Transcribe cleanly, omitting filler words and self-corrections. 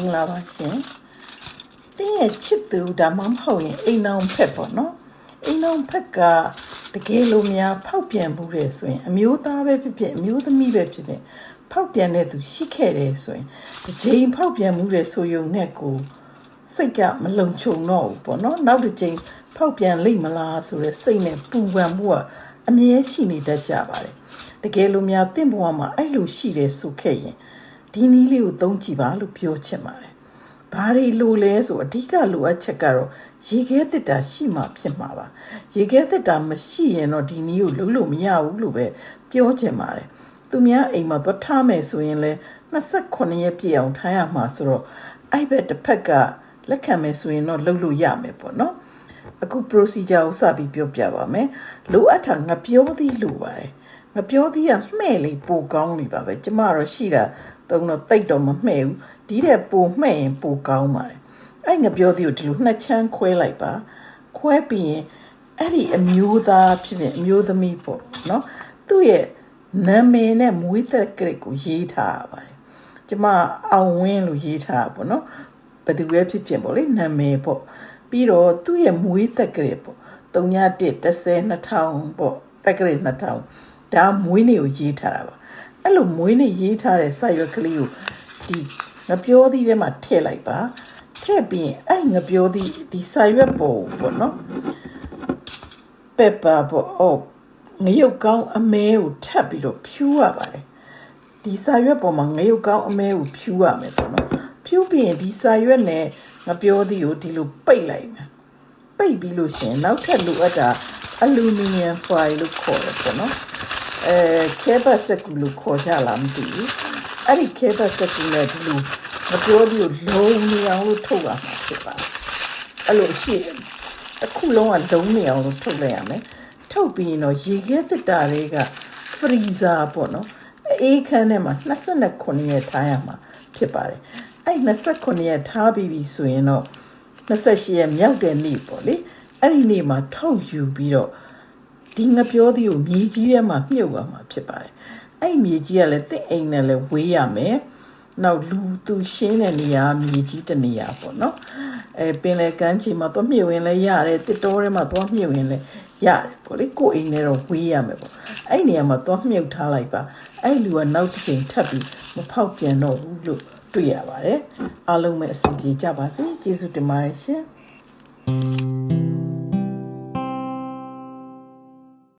င်္ဂလာပါရှင်တင်းရဲ့ချစ်သူဒါမှမဟုတ်ရင်အိမ်အောင်ဖက်ပေါ့နော်အိမ်အောင်ဖက်ကတကယ်လို့များဖောက်ပြန်မှုတယ်ဆိုရင်အမျိုးသားပဲဖြစ်ဖြစ်အမျိုးသမီးပဲဖြစ်ဖြစ်ဖောက်ပြန်တဲ့သူရှိခဲ့တယ်ဆိုရင်တစ်ချိန်ဖောက်ပြန်မှုတယ်ဆိုရုံနဲ့ကိုစိတ်ကမလုံခြုံတော့ဘူးပေါ့နော်နောက်တစ်ချိန်ဖောက်ပြန်လိမ့်မလားဆိုတဲ့စိတ်နဲ့ပူပန်မှုကအမြဲရှိနေတတ်ကြပါတယ်တကယ်လို့များတင့်ဘဝမှာအဲ့လိုရှိတယ်ဆိုခဲ့ရင်ဒီနည်းလေးကိုသုံးကြည့်ပါလို့ပြောချင်ပါတယ်ဘာတွေလိုလဲဆိုအဓိကလိုအပ်ချက်ကတော့ရေခဲသစ်တာရှိမှဖြစ်မှာပါရေခဲသစ်တာမရှိရင်တော့ဒီနည်းကိုလုပ်လို့မရဘူးလို့ပဲပြောချင်ပါတယ်သူများအိမ်မှာသွားထားမယ်ဆိုရင်လဲ28ရက်ပြည့်အောင်ထားရမှာဆိုတော့အဲ့ဘက်တစ်ဖက်ကလက်ခံမယ်ဆိုရင်တော့လုပ်လို့ရမယ်ပေါ့နော်အခု procedure ကိုစပြီးပြောပြပါမယ်လိုအပ်တာငပြောသီးလိုပါတယ်ငပြောသီးကမှဲ့လေးပိုကောင်းနေပါပဲကျမတော့ရှိတာသုံးတော့တိတ်တော့မမှဲ့ဘူးဒီတဲ့ပိုမှဲ့ရင်ပိုကောင်းပါတယ်အဲ့ငပြောသီးကိုဒီလိုနှစ်ချမ်းခွဲလိုက်ပါခွဲပြီးရင်အဲ့ဒီအမျိုးသားဖြစ်ဖြစ်အမျိုးသမီးပေါ့နော်သူ့ရဲ့နာမည်နဲ့မွေးသက်ကလေးကိုရေးထားပါတယ်ကျမအောင်ဝင်းလို့ရေးထားပါနော်ဘယ်သူပဲဖြစ်ဖြစ်ပေါ့လေနာမည်ပေါ့ပြီးတော့သူ့ရဲ့မွေးသက်ကလေးပေါ့31102000ပေါ့တက်ကလေး2000ဒါမွေးနေ့ကိုရေးထားတာပါအဲ့လိုမွေးနေ့ရေးထားတဲ့စာရွက်ကလေးကိုဒီငပြောသီးထဲမှာထည့်လိုက်ပါထည့်ပြီးအဲ့ငပြောသီးဒီစာရွက်ပေါ်ပေါ့နော်ပက်ပါပေါ့ငရုတ်ကောင်းအမဲကိုထပ်ပြီးတော့ဖြူးရပါတယ်ဒီစာရွက်ပေါ်မှာငရုတ်ကောင်းအမဲကိုဖြူးရမယ်ပေါ့နော်ဖြူးပြီးရင်ဒီစာရွက်နဲ့ငပြောသီးကိုဒီလိုပိတ်လိုက်မယ်ပိတ်ပြီးလို့ရှိရင်နောက်ထပ်လိုအပ်တာအလူမီနီယမ်ဖိုင်လို့ခေါ်တယ်ပေါ့နော်ခဲဘတ်စက်ကူလို့ခေါ်ကြလားမသိဘူးအဲ့ဒီခဲဘတ်စက်ကူနဲ့ဒီလိုငပြောသီးကိုလုံးနေအောင်လို့ထုတ်ရမှာဖြစ်ပါတယ်အဲ့လိုရှိတစ်ခုလုံးကလုံးနေအောင်လို့ထုတ်လိုက်ရမယ်ထုတ်ပြီးရင်တော့ရေခဲသစ်တာတွေကဖရီဇာပေါ့နော်အေးခန်းထဲမှာ29ရက်ထားရမှာဖြစ်ပါတယ်အဲ့29ရက်ထားပြီးပြီဆိုရင်တော့28ရက်မြောက်တဲ့နေ့ပေါ့လေအဲ့ဒီနေ့မှာထုတ်ယူပြီးတော့ဒီငပြောသီးကိုမြေကြီးထဲမှာမြုပ်ရမှာဖြစ်ပါတယ်အဲ့မြေကြီးကလည်းသစ်အိမ်နဲ့လည်းဝေးရမယ်နောက်လူသူရှင်းတဲ့နေရာမြေကြီးတနေရာပေါ့နော်ပင်လယ်ကမ်းခြေမှာသွားမြုပ်ရင်လည်းရတယ်တစ်တောထဲမှာသွားမြုပ်ရင်လည်းရတယ်ပေါ့လေကိုယ်အိမ်နဲ့တော့ဝေးရမယ်ပေါ့အဲ့နေရာမှာသွားမြုပ်ထားလိုက်ပါအဲ့လူကနောက်တစ်ချိန်ထပ်ပြီးမဖောက်ပြန်တော့ဘူးလို့တွေ့ရပါတယ်အားလုံးပဲအဆင်ပြေကြပါစေကျေးဇူးတင်ပါတယ်ရှင်